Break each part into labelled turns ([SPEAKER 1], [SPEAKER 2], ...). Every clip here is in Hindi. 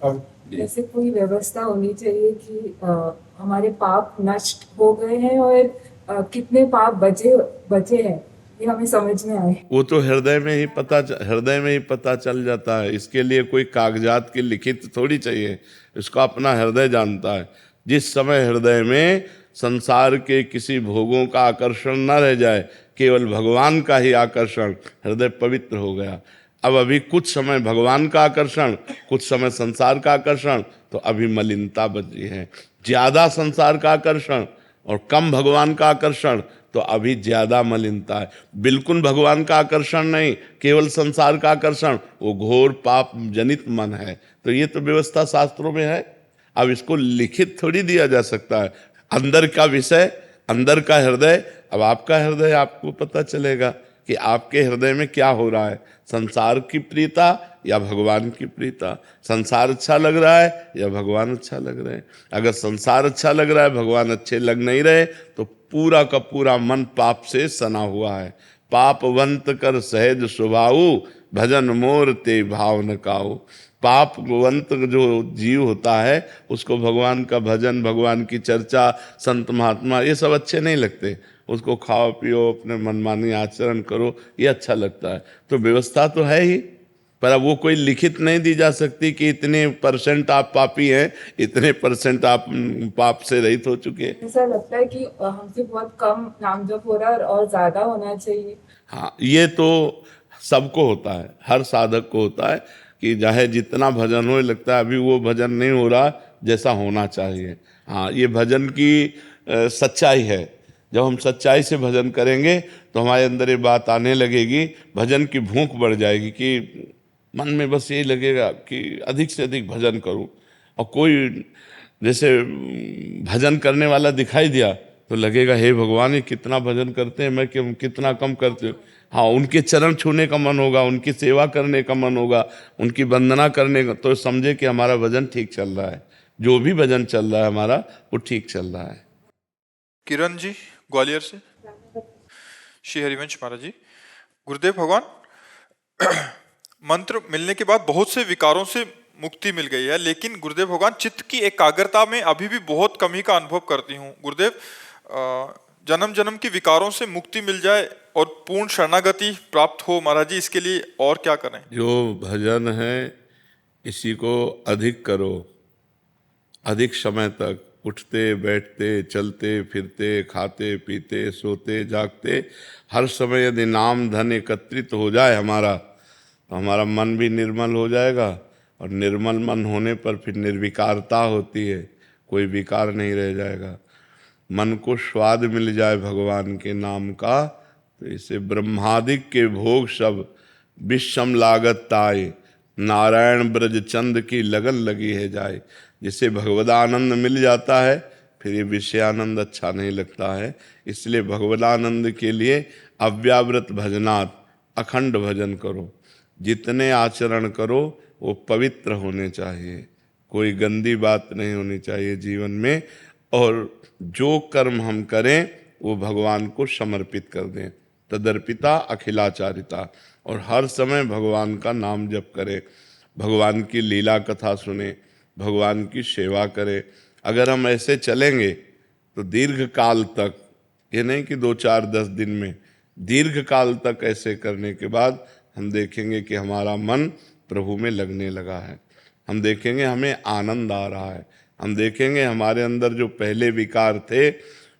[SPEAKER 1] अब जैसे कोई व्यवस्था होनी चाहिए कि हमारे पाप नष्ट हो गए हैं और कितने पाप बचे बचे हैं, ये हमें समझ में आए।
[SPEAKER 2] वो तो हृदय में ही पता चल जाता है। इसके लिए कोई कागजात की लिखित थोड़ी चाहिए, इसका अपना हृदय जानता है। जिस समय हृदय में संसार के किसी भोगों का आकर्षण न रह जाए, केवल भगवान का ही आकर्षण, हृदय पवित्र हो गया। अब अभी कुछ समय भगवान का आकर्षण, कुछ समय संसार का आकर्षण, तो अभी मलिनता बची है। ज्यादा संसार का आकर्षण और कम भगवान का आकर्षण, तो अभी ज्यादा मलिनता है। बिल्कुल भगवान का आकर्षण नहीं, केवल संसार का आकर्षण, वो घोर पाप जनित मन है। तो ये तो व्यवस्था शास्त्रों में है। अब इसको लिखित थोड़ी दिया जा सकता है। अंदर का विषय, अंदर का हृदय, अब आपका हृदय आपको पता चलेगा कि आपके हृदय में क्या हो रहा है। संसार की प्रियता या भगवान की प्रियता, संसार अच्छा लग रहा है या भगवान अच्छा लग रहे हैं। अगर संसार अच्छा लग रहा है, भगवान अच्छे लग नहीं रहे, तो पूरा का पूरा मन पाप से सना हुआ है। पापवंत कर सहज स्वभाव, भजन मोर ते भाव न काऊ। पापवंत जो जीव होता है, उसको भगवान का भजन, भगवान की चर्चा, संत महात्मा, ये सब अच्छे नहीं लगते। उसको खाओ पियो, अपने मनमानी आचरण करो, ये अच्छा लगता है। तो व्यवस्था तो है ही, पर अब वो कोई लिखित नहीं दी जा सकती कि इतने परसेंट आप पापी हैं, इतने परसेंट आप पाप से रहित हो चुके हैं।
[SPEAKER 1] ऐसा लगता है कि हमसे बहुत कम नाम जप हो रहा है और ज्यादा होना चाहिए।
[SPEAKER 2] हाँ, ये तो सबको होता है, हर साधक को होता है कि चाहे जितना भजन हो, लगता है अभी वो भजन नहीं हो रहा जैसा होना चाहिए। हाँ, ये भजन की सच्चाई है। जब हम सच्चाई से भजन करेंगे तो हमारे अंदर ये बात आने लगेगी, भजन की भूख बढ़ जाएगी कि मन में बस यही लगेगा कि अधिक से अधिक भजन करूं। और कोई जैसे भजन करने वाला दिखाई दिया तो लगेगा, हे भगवान ये कितना भजन करते हैं, मैं क्यों कितना कम करते हूँ। हाँ, उनके चरण छूने का मन होगा, उनकी सेवा करने का मन होगा, उनकी वंदना करने का, तो समझे कि हमारा भजन ठीक चल रहा है। जो भी भजन चल रहा है हमारा, वो ठीक चल रहा है।
[SPEAKER 3] किरण जी, ग्वालियर से। श्री हरिवंश महाराज जी, गुरुदेव भगवान, मंत्र मिलने के बाद बहुत से विकारों से मुक्ति मिल गई है, लेकिन गुरुदेव भगवान चित्त की एकाग्रता में अभी भी बहुत कमी का अनुभव करती हूँ। गुरुदेव, जन्म जन्म की विकारों से मुक्ति मिल जाए और पूर्ण शरणागति प्राप्त हो महाराज जी, इसके लिए और क्या करें?
[SPEAKER 2] जो भजन है, इसी को अधिक करो, अधिक समय तक उठते बैठते चलते फिरते खाते पीते सोते जागते हर समय यदि नाम धन एकत्रित हो जाए हमारा, तो हमारा मन भी निर्मल हो जाएगा। और निर्मल मन होने पर फिर निर्विकारता होती है, कोई विकार नहीं रह जाएगा। मन को स्वाद मिल जाए भगवान के नाम का, तो इसे ब्रह्मादिक के भोग सब विषम लागत ताए, नारायण ब्रज चंद की लगन लगी है जाए। जिसे भगवदानंद मिल जाता है, फिर ये विषयानंद अच्छा नहीं लगता है। इसलिए भगवदानंद के लिए अव्यावृत भजनात्, अखंड भजन करो। जितने आचरण करो वो पवित्र होने चाहिए, कोई गंदी बात नहीं होनी चाहिए जीवन में। और जो कर्म हम करें वो भगवान को समर्पित कर दें, तदर्पिता अखिलाचारिता। और हर समय भगवान का नाम जप करें, भगवान की लीला कथा सुने, भगवान की सेवा करें। अगर हम ऐसे चलेंगे तो दीर्घ काल तक, ये नहीं कि 2 4 10 दिन में, दीर्घ काल तक ऐसे करने के बाद हम देखेंगे कि हमारा मन प्रभु में लगने लगा है। हम देखेंगे हमें आनंद आ रहा है। हम देखेंगे हमारे अंदर जो पहले विकार थे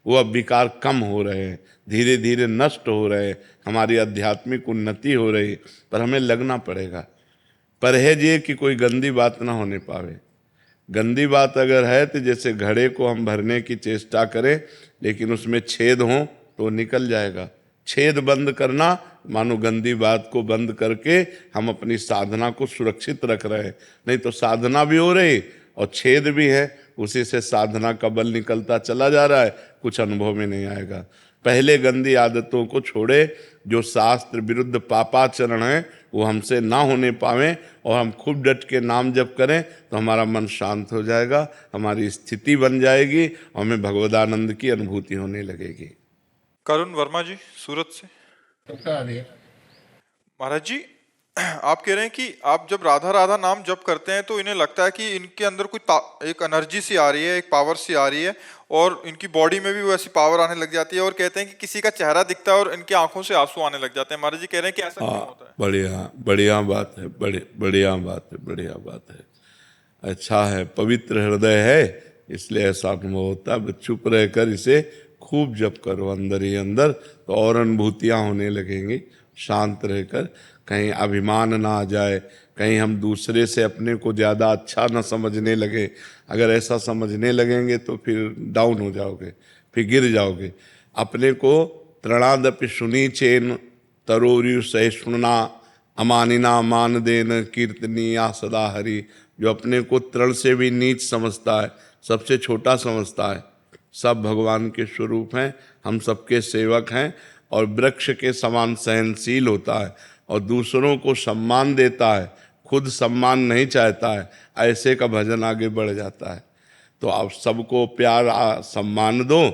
[SPEAKER 2] वो अब विकार कम हो रहे हैं, धीरे धीरे नष्ट हो रहे हैं, हमारी आध्यात्मिक उन्नति हो रही है। पर हमें लगना पड़ेगा। परहेज ये कि कोई गंदी बात ना होने पावे। गंदी बात अगर है तो जैसे घड़े को हम भरने की चेष्टा करें, लेकिन उसमें छेद हो तो निकल जाएगा। छेद बंद करना मानो गंदी बात को बंद करके हम अपनी साधना को सुरक्षित रख रहे हैं। नहीं तो साधना भी हो रही और छेद भी है, उसी से साधना का बल निकलता चला जा रहा है, कुछ अनुभव में नहीं आएगा। पहले गंदी आदतों को छोड़े, जो शास्त्र विरुद्ध पापाचरण है वो हमसे ना होने पावे, और हम खूब डट के नाम जप करें तो हमारा मन शांत हो जाएगा, हमारी स्थिति बन जाएगी और हमें भगवदानंद की अनुभूति होने लगेगी।
[SPEAKER 3] करुण वर्मा जी, सूरत से।
[SPEAKER 4] बता दिया।
[SPEAKER 3] महाराज जी, आप कह रहे हैं कि आप जब राधा राधा नाम जप करते हैं तो इन्हें लगता है कि इनके अंदर एक एनर्जी सी आ रही है, एक पावर सी आ रही है, और इनकी बॉडी में भी वैसी पावर आने लग जाती है, और कहते हैं कि किसी का चेहरा दिखता है और इनकी आंखों से आंसू आने लग जाते हैं। महाराज जी कह रहे हैं कि ऐसा क्यों होता है?
[SPEAKER 2] बढ़िया बढ़िया बात है, बढ़िया बात है, बढ़िया बात है। अच्छा है, पवित्र हृदय है, इसलिए ऐसा अनुभव होता है। चुप रहकर इसे खूब जप करो अंदर ही अंदर, तो और अनुभूतियाँ होने लगेंगी। शांत रहकर, कहीं अभिमान ना आ जाए, कहीं हम दूसरे से अपने को ज़्यादा अच्छा न समझने लगे। अगर ऐसा समझने लगेंगे तो फिर डाउन हो जाओगे, फिर गिर जाओगे। अपने को तृणादपि सुनी चेन तरोरु सहिष्णुना अमानिना मान देन कीर्तनीया सदा हरि। जो अपने को तृण से भी नीच समझता है, सबसे छोटा समझता है, सब भगवान के स्वरूप हैं, हम सबके सेवक हैं, और वृक्ष के समान सहनशील होता है और दूसरों को सम्मान देता है, खुद सम्मान नहीं चाहता है, ऐसे का भजन आगे बढ़ जाता है। तो आप सबको प्यार सम्मान दो,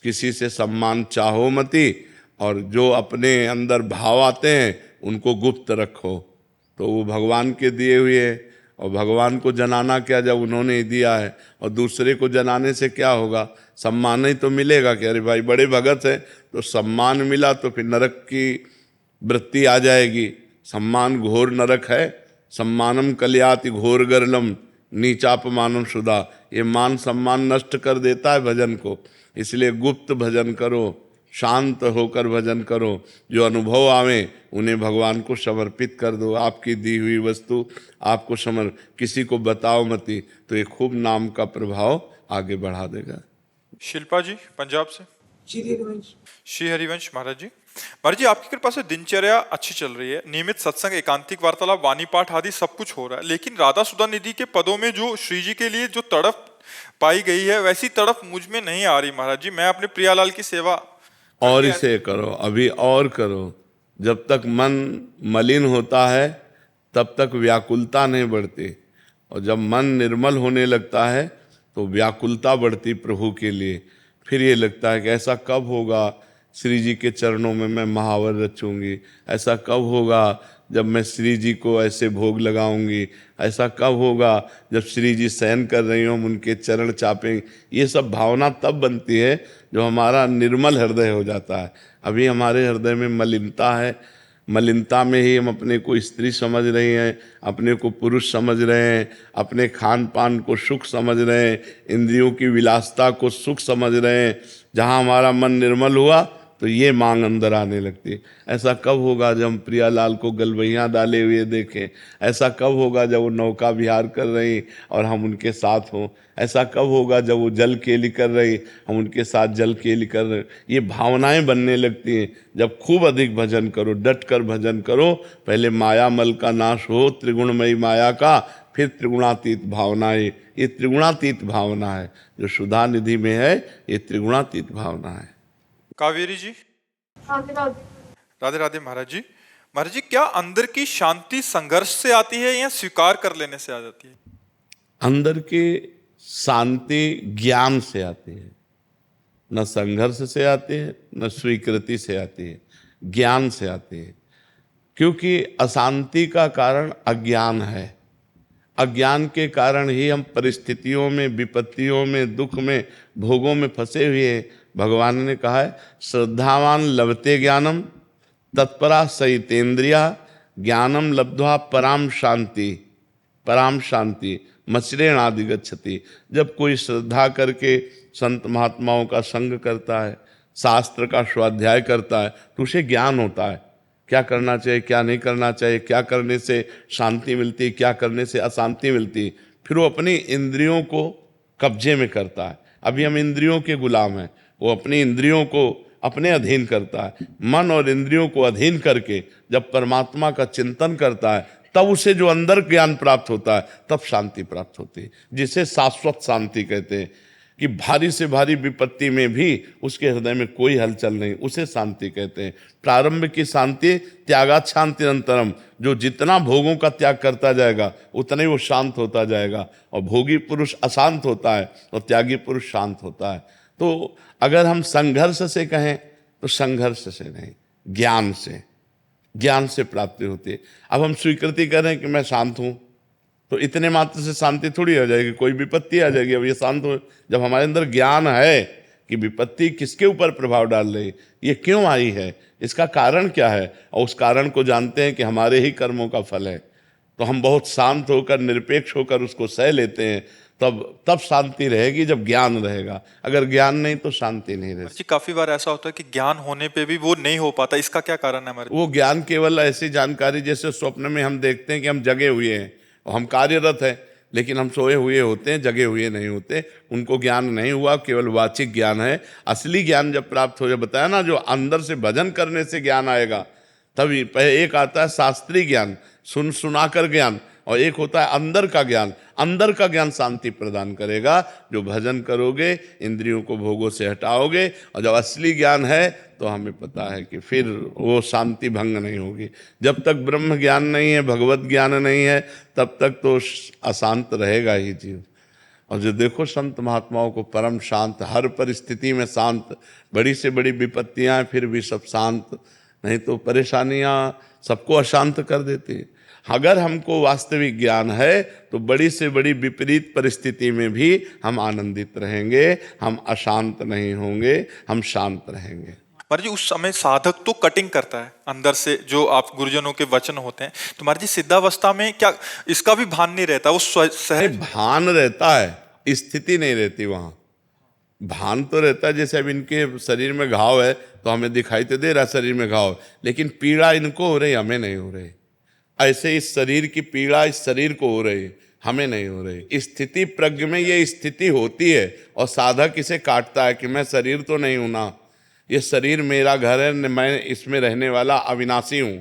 [SPEAKER 2] किसी से सम्मान चाहो मती, और जो अपने अंदर भाव आते हैं उनको गुप्त रखो, तो वो भगवान के दिए हुए हैं। और भगवान को जनाना क्या, जब उन्होंने ही दिया है, और दूसरे को जनाने से क्या होगा? सम्मान ही तो मिलेगा कि अरे भाई बड़े भगत हैं, तो सम्मान मिला तो फिर नरक की वृत्ति आ जाएगी। सम्मान घोर नरक है, सम्मानम कल्याति घोर गरलम नीचापमानम सुधा। ये मान सम्मान नष्ट कर देता है भजन को, इसलिए गुप्त भजन करो, शांत होकर भजन करो। जो अनुभव आवे उन्हें भगवान को समर्पित कर दो। आपकी दी हुई वस्तु आपको किसी को बताओ मती, तो ये खूब नाम का प्रभाव आगे बढ़ा देगा।
[SPEAKER 3] शिल्पा जी पंजाब से।
[SPEAKER 1] श्री हरिवंश।
[SPEAKER 3] श्री हरिवंश महाराज जी। महाराज जी आपकी कृपा से दिनचर्या अच्छी चल रही है, नियमित सत्संग, एकांतिक वार्तालाप, वाणी पाठ आदि सब कुछ हो रहा है, लेकिन राधा सुधा निधि के पदों में जो श्री जी के लिए जो तड़प पाई गई है, वैसी तड़प मुझ में नहीं आ रही महाराज जी। मैं अपने प्रियालाल की सेवा
[SPEAKER 2] और इसे करो, अभी और करो। जब तक मन मलिन होता है तब तक व्याकुलता नहीं बढ़ती, और जब मन निर्मल होने लगता है तो व्याकुलता बढ़ती प्रभु के लिए। फिर ये लगता है कि ऐसा कब होगा श्री जी के चरणों में मैं महावर रचूंगी, ऐसा कब होगा जब मैं श्री जी को ऐसे भोग लगाऊंगी, ऐसा कब होगा जब श्री जी शयन कर रही हो हम उनके चरण चापेंगे। ये सब भावना तब बनती है जो हमारा निर्मल हृदय हो जाता है। अभी हमारे हृदय में मलिनता है, मलिनता में ही हम अपने को स्त्री समझ रहे हैं, अपने को पुरुष समझ रहे हैं, अपने खान पान को सुख समझ रहे हैं, इंद्रियों की विलासता को सुख समझ रहे हैं। जहाँ हमारा मन निर्मल हुआ तो ये मांग अंदर आने लगती है। ऐसा कब होगा जब हम प्रियालाल को गलबैयाँ डाले हुए देखें? ऐसा कब होगा जब वो नौका विहार कर रही और हम उनके साथ हों? ऐसा कब होगा जब वो जल केली कर रही हम उनके साथ जल केली कर रहे? ये भावनाएं बनने लगती हैं जब खूब अधिक भजन करो, डट कर भजन करो। पहले माया मल का नाश हो, त्रिगुणमयी माया का, फिर त्रिगुणातीत भावनाएं। ये त्रिगुणातीत भावना है जो सुधा निधि में है, ये त्रिगुणातीत भावना है।
[SPEAKER 3] कावेरी जी।
[SPEAKER 1] राधे राधे।
[SPEAKER 3] राधे राधे महाराज जी। महाराज जी क्या अंदर की शांति संघर्ष से आती है या स्वीकार कर लेने से आ जाती है?
[SPEAKER 2] अंदर की शांति ज्ञान से आती है, न संघर्ष से आती है, न स्वीकृति से आती है, ज्ञान से आती है। क्योंकि अशांति का कारण अज्ञान है। अज्ञान के कारण ही हम परिस्थितियों में, विपत्तियों में, दुख में, भोगों में फंसे हुए हैं। भगवान ने कहा है श्रद्धावान लभते ज्ञानम तत्परा सहितेन्द्रिया ज्ञानम लब्ध्वा पराम शांति। पराम शांति मचरेण आदि गच्छति। जब कोई श्रद्धा करके संत महात्माओं का संग करता है, शास्त्र का स्वाध्याय करता है, तो उसे ज्ञान होता है क्या करना चाहिए, क्या नहीं करना चाहिए, क्या करने से शांति मिलती, क्या करने से अशांति मिलती। फिर वो अपनी इंद्रियों को कब्जे में करता है। अभी हम इंद्रियों के गुलाम हैं, वो अपनी इंद्रियों को अपने अधीन करता है। मन और इंद्रियों को अधीन करके जब परमात्मा का चिंतन करता है तब उसे जो अंदर ज्ञान प्राप्त होता है, तब शांति प्राप्त होती है, जिसे शाश्वत शांति कहते हैं। कि भारी से भारी विपत्ति में भी उसके हृदय में कोई हलचल नहीं, उसे शांति कहते हैं। प्रारंभ की शांति त्यागात शांति अंतरम। जो जितना भोगों का त्याग करता जाएगा उतना ही वो शांत होता जाएगा। और भोगी पुरुष अशांत होता है और त्यागी पुरुष शांत होता है। तो अगर हम संघर्ष से कहें तो संघर्ष से नहीं, ज्ञान से। ज्ञान से प्राप्ति होती है। अब हम स्वीकृति करें कि मैं शांत हूँ, तो इतने मात्र से शांति थोड़ी हो जाएगी, कोई विपत्ति आ जाएगी। अब ये शांत हो, जब हमारे अंदर ज्ञान है कि विपत्ति किसके ऊपर प्रभाव डाल रही है, ये क्यों आई है, इसका कारण क्या है, और उस कारण को जानते हैं कि हमारे ही कर्मों का फल है, तो हम बहुत शांत होकर निरपेक्ष होकर उसको सह लेते हैं। तब शांति रहेगी जब ज्ञान रहेगा। अगर ज्ञान नहीं तो शांति नहीं रहेगी।
[SPEAKER 3] जी काफी बार ऐसा होता है कि ज्ञान होने पे भी वो नहीं हो पाता, इसका क्या कारण है हमारे?
[SPEAKER 2] वो ज्ञान केवल ऐसी जानकारी, जैसे स्वप्न में हम देखते हैं कि हम जगे हुए हैं और हम कार्यरत हैं, लेकिन हम सोए हुए होते हैं, जगे हुए नहीं होते, उनको ज्ञान नहीं हुआ, केवल वाचिक ज्ञान है। असली ज्ञान जब प्राप्त हो जाए, बताया ना, जो अंदर से भजन करने से ज्ञान आएगा, तभी एक आता है शास्त्रीय ज्ञान, सुनाकर ज्ञान, और एक होता है अंदर का ज्ञान। अंदर का ज्ञान शांति प्रदान करेगा। जो भजन करोगे, इंद्रियों को भोगों से हटाओगे, और जब असली ज्ञान है तो हमें पता है कि फिर वो शांति भंग नहीं होगी। जब तक ब्रह्म ज्ञान नहीं है, भगवत ज्ञान नहीं है, तब तक तो अशांत रहेगा ही जीव। और जो देखो संत महात्माओं को परम शांत, हर परिस्थिति में शांत, बड़ी से बड़ी विपत्तियां फिर भी सब शांत, नहीं तो परेशानियां सबको अशांत कर देती है। अगर हमको वास्तविक ज्ञान है तो बड़ी से बड़ी विपरीत परिस्थिति में भी हम आनंदित रहेंगे, हम अशांत नहीं होंगे, हम शांत रहेंगे।
[SPEAKER 3] महाराज जी उस समय साधक तो कटिंग करता है अंदर से, जो आप गुरुजनों के वचन होते हैं, तो महाराज जी सिद्धावस्था में क्या इसका भी भान नहीं रहता? वो सहज
[SPEAKER 2] भान रहता है, स्थिति नहीं रहती वहां। भान तो रहता है, जैसे अब इनके शरीर में घाव है तो हमें दिखाई तो दे रहा शरीर में घाव, लेकिन पीड़ा इनको हो रही, हमें नहीं हो रही। ऐसे इस शरीर की पीड़ा इस शरीर को हो रही, हमें नहीं हो रही। स्थिति प्रज्ञ में ये स्थिति होती है, और साधक इसे काटता है कि मैं शरीर तो नहीं हूं ना, ये शरीर मेरा घर है, मैं इसमें रहने वाला अविनाशी हूं।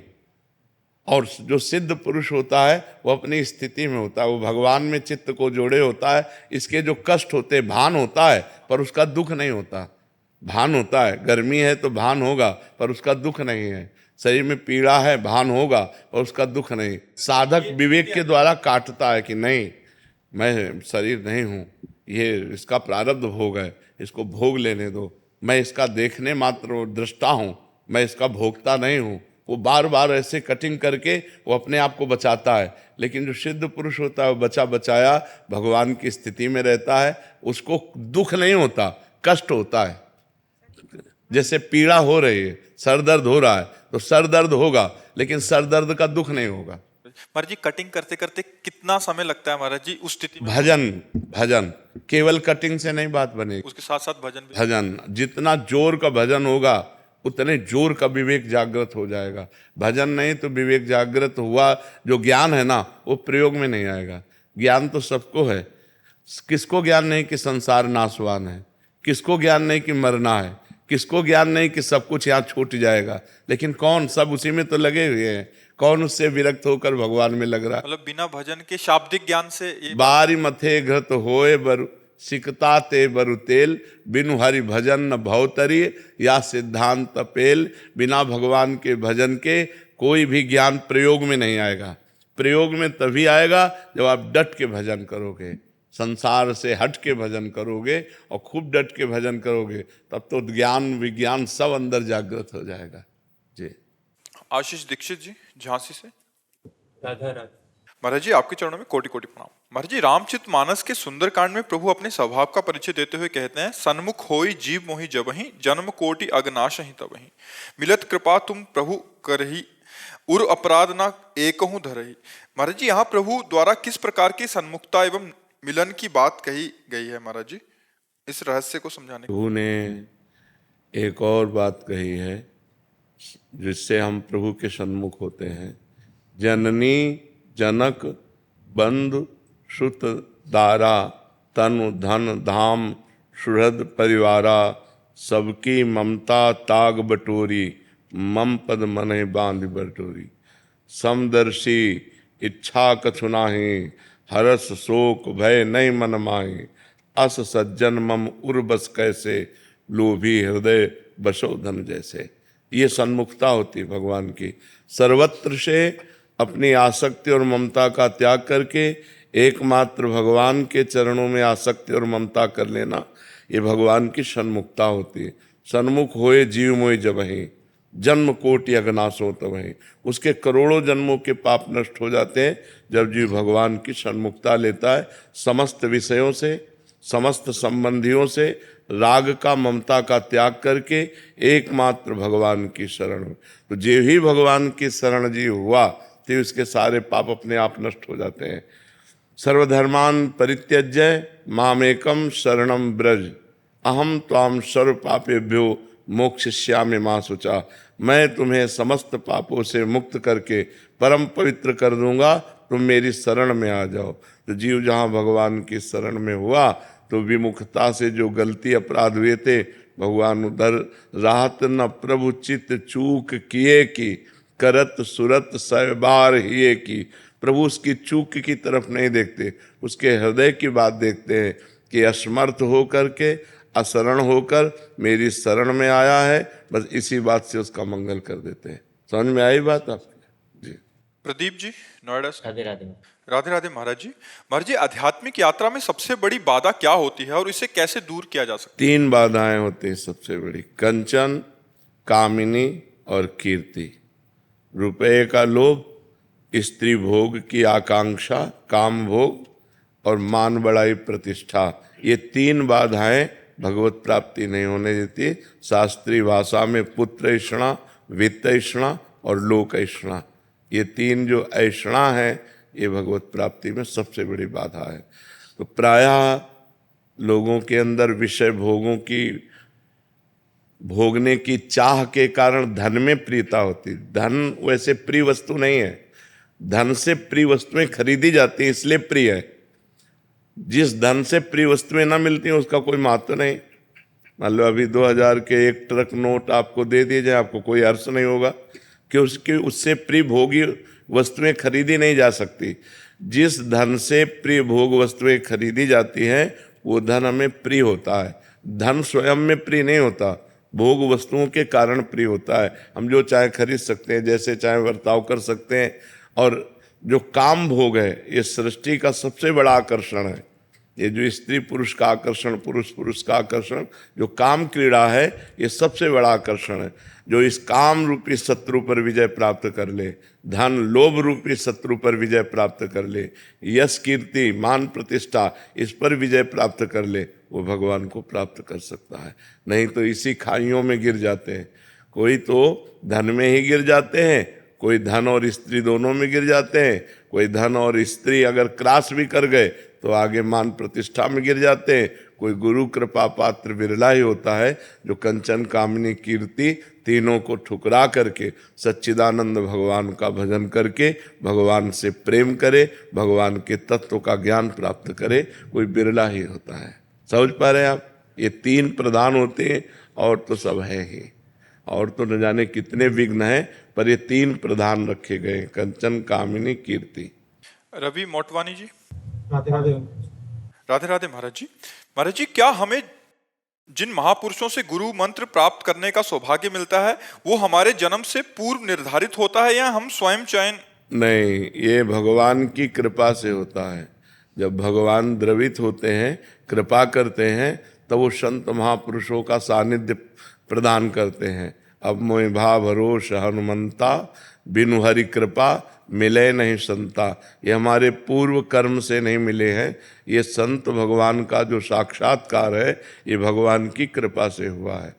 [SPEAKER 2] और जो सिद्ध पुरुष होता है वो अपनी स्थिति में होता है, वो भगवान में चित्त को जोड़े होता है। इसके जो कष्ट होते हैं, भान होता है पर उसका दुख नहीं होता। भान होता है, गर्मी है तो भान होगा पर उसका दुख नहीं है, शरीर में पीड़ा है भान होगा और उसका दुख नहीं। साधक विवेक के द्वारा काटता है कि नहीं, मैं शरीर नहीं हूँ, ये इसका प्रारब्ध भोग है, इसको भोग लेने दो, मैं इसका देखने मात्र दृष्टा हूँ, मैं इसका भोगता नहीं हूँ। वो बार बार ऐसे कटिंग करके वो अपने आप को बचाता है। लेकिन जो सिद्ध पुरुष होता है वो बचा बचाया भगवान की स्थिति में रहता है, उसको दुख नहीं होता, कष्ट होता है। जैसे पीड़ा हो रही है, सर दर्द हो रहा है तो सर दर्द होगा, लेकिन सर दर्द का दुख नहीं होगा।
[SPEAKER 3] महाराज जी कटिंग करते करते कितना समय लगता है महाराज जी उस स्थिति में?
[SPEAKER 2] भजन केवल कटिंग से नहीं बात बनेगी,
[SPEAKER 3] उसके साथ साथ भजन भी।
[SPEAKER 2] भजन जितना जोर का भजन होगा उतने जोर का विवेक जागृत हो जाएगा। भजन नहीं तो विवेक जागृत हुआ, जो ज्ञान है ना वो प्रयोग में नहीं आएगा। ज्ञान तो सबको है, किसको ज्ञान नहीं कि संसार नाशवान है, किसको ज्ञान नहीं कि मरना है, किसको ज्ञान नहीं कि सब कुछ यहाँ छूट जाएगा। लेकिन कौन, सब उसी में तो लगे हुए हैं, कौन उससे विरक्त होकर भगवान में लग रहा है?
[SPEAKER 3] मतलब बिना भजन के शाब्दिक ज्ञान से
[SPEAKER 2] बारी मथे घृत होए बर सिकता ते बरु तेल, बिनु हरि भजन न भवतरी या सिद्धांत पेल। बिना भगवान के भजन के कोई भी ज्ञान प्रयोग में नहीं आएगा। प्रयोग में तभी आएगा जब आप डट के भजन करोगे, संसार से हट के भजन करोगे और खूब डट के भजन करोगे, तब तो ज्ञान विज्ञान सब अंदर जागृत हो जाएगा। जी
[SPEAKER 3] आशीष दीक्षित जी झांसी से।
[SPEAKER 4] राधा राधा।
[SPEAKER 3] महाराज जी आपके चरणों में कोटि कोटि प्रणाम। महाराज जी रामचरित मानस के सुंदरकांड में प्रभु अपने स्वभाव का परिचय देते हुए कहते हैं, सन्मुख होई जीव मोहि जबहि, जन्म कोटि अगनाशहि तबहि, मिलत कृपा तुम प्रभु करही, उर अपराध ना एकहु धरहि। महाराज जी यहाँ प्रभु द्वारा किस प्रकार की सन्मुखता एवं मिलन की बात कही गई है महाराज जी, इस रहस्य को समझाने?
[SPEAKER 2] प्रभु ने एक और बात कही है जिससे हम प्रभु के सन्मुख होते हैं। जननी जनक बंधु श्रुत दारा, तनु धन धाम सुहृद परिवारा, सबकी ममता ताग बटोरी, मम पद मने बांध बटोरी। समदर्शी इच्छा कछु नाहि, हरस शोक भय नहीं मन माहि, अस सज्जन मम उर्बस कैसे, लोभी हृदय बसो धन जैसे। ये सन्मुखता होती है भगवान की। सर्वत्र से अपनी आसक्ति और ममता का त्याग करके एकमात्र भगवान के चरणों में आसक्ति और ममता कर लेना, ये भगवान की सन्मुखता होती है। सन्मुख होए जीव मोहि जबहि, जन्म कोटि अगनाशो तमहि। उसके करोड़ों जन्मों के पाप नष्ट हो जाते हैं जब जीव भगवान की सन्मुखता लेता है, समस्त विषयों से, समस्त संबंधियों से, राग का, ममता का त्याग करके एकमात्र भगवान की शरण में। तो जो ही भगवान की शरण जी हुआ तो उसके सारे पाप अपने आप नष्ट हो जाते हैं। सर्वधर्मान परित्यज्य मामेकम शरणम ब्रज, अहम त्वाम सर्व पापेभ्यो मोक्षयिष्यामि मा शुचा। मैं तुम्हें समस्त पापों से मुक्त करके परम पवित्र कर दूंगा, तुम मेरी शरण में आ जाओ। तो जीव जहाँ भगवान की शरण में हुआ तो विमुखता से जो गलती अपराध हुए थे भगवान उधर राहत न प्रभु चित चूक किए की, करत सुरत सहबार हिए की। प्रभु उसकी चूक की तरफ नहीं देखते, उसके हृदय की बात देखते हैं कि असमर्थ होकर के, अशरण होकर मेरी शरण में आया है, बस इसी बात से उसका मंगल कर देते हैं। समझ में आई बात आपकी? जी।
[SPEAKER 3] प्रदीप जी, नोएडा से।
[SPEAKER 4] राधे राधे।
[SPEAKER 3] राधे राधे महाराज जी। महाराज जी, आध्यात्मिक यात्रा में सबसे बड़ी बाधा क्या होती है और इसे कैसे दूर किया जा सकता है?
[SPEAKER 2] 3 बाधाएं होती हैं सबसे बड़ी, कंचन, कामिनी और कीर्ति। रुपये का लोभ, स्त्री भोग की आकांक्षा, काम भोग और मान बढ़ाई प्रतिष्ठा, ये 3 बाधाएं भगवत प्राप्ति नहीं होने देती। शास्त्रीय भाषा में पुत्र ऐषणा, वित्त ऐषणा और लोक ऐषणा, ये 3 जो ऐषणा है ये भगवत प्राप्ति में सबसे बड़ी बाधा है। तो प्रायः लोगों के अंदर विषय भोगों की भोगने की चाह के कारण धन में प्रियता होती। धन वैसे प्रिय वस्तु नहीं है, धन से प्रिय वस्तुएं खरीदी जाती है इसलिए प्रिय है। जिस धन से प्रिय वस्तुएं ना मिलती हैं उसका कोई महत्व नहीं। मान लो अभी 2000 के 1 ट्रक नोट आपको दे दिए जाए, आपको कोई हर्ष नहीं होगा कि उससे प्रिय भोगी वस्तुएं खरीदी नहीं जा सकती। जिस धन से प्रिय भोग वस्तुएं खरीदी जाती हैं वो धन हमें प्रिय होता है। धन स्वयं में प्रिय नहीं होता, भोग वस्तुओं के कारण प्रिय होता है। हम जो चाहे खरीद सकते हैं, जैसे चाहे बर्ताव कर सकते हैं। और जो काम भोग है ये सृष्टि का सबसे बड़ा आकर्षण है। ये जो स्त्री पुरुष का आकर्षण, पुरुष पुरुष का आकर्षण, जो काम क्रीड़ा है ये सबसे बड़ा आकर्षण है। जो इस काम रूपी शत्रु पर विजय प्राप्त कर ले, धन लोभ रूपी शत्रु पर विजय प्राप्त कर ले, यश कीर्ति मान प्रतिष्ठा इस पर विजय प्राप्त कर ले, वो भगवान को प्राप्त कर सकता है। नहीं तो इसी खाइयों में गिर जाते हैं। कोई तो धन में ही गिर जाते हैं, कोई धन और स्त्री दोनों में गिर जाते हैं, कोई धन और स्त्री अगर क्रॉस भी कर गए तो आगे मान प्रतिष्ठा में गिर जाते हैं। कोई गुरु कृपा पात्र विरला ही होता है जो कंचन कामनी कीर्ति तीनों को ठुकरा करके सच्चिदानंद भगवान का भजन करके भगवान से प्रेम करे, भगवान के तत्व का ज्ञान प्राप्त करे, कोई बिरला ही होता है। समझ पा रहे हैं आप? ये 3 प्रधान होते हैं और तो सब है ही, और तो न जाने कितने विघ्न हैं, पर ये 3 प्रधान रखे गए, कंचन कामिनी कीर्ति।
[SPEAKER 3] रवि मोटवानी जी।
[SPEAKER 4] राधे राधे।
[SPEAKER 3] राधे राधे महाराज जी। महाराज जी, क्या हमें जिन महापुरुषों से गुरु मंत्र प्राप्त करने का सौभाग्य मिलता है वो हमारे जन्म से पूर्व निर्धारित होता है या हम स्वयं चयन?
[SPEAKER 2] नहीं, ये भगवान की कृपा से होता है। जब भगवान द्रवित होते हैं, कृपा करते हैं, तब वो संत महापुरुषों का सानिध्य प्रदान करते हैं। अब मोहि भा भरोस हनुमंता, बिनु हरि कृपा मिले नहीं संता। ये हमारे पूर्व कर्म से नहीं मिले हैं, ये संत भगवान का जो साक्षात्कार है ये भगवान की कृपा से हुआ है।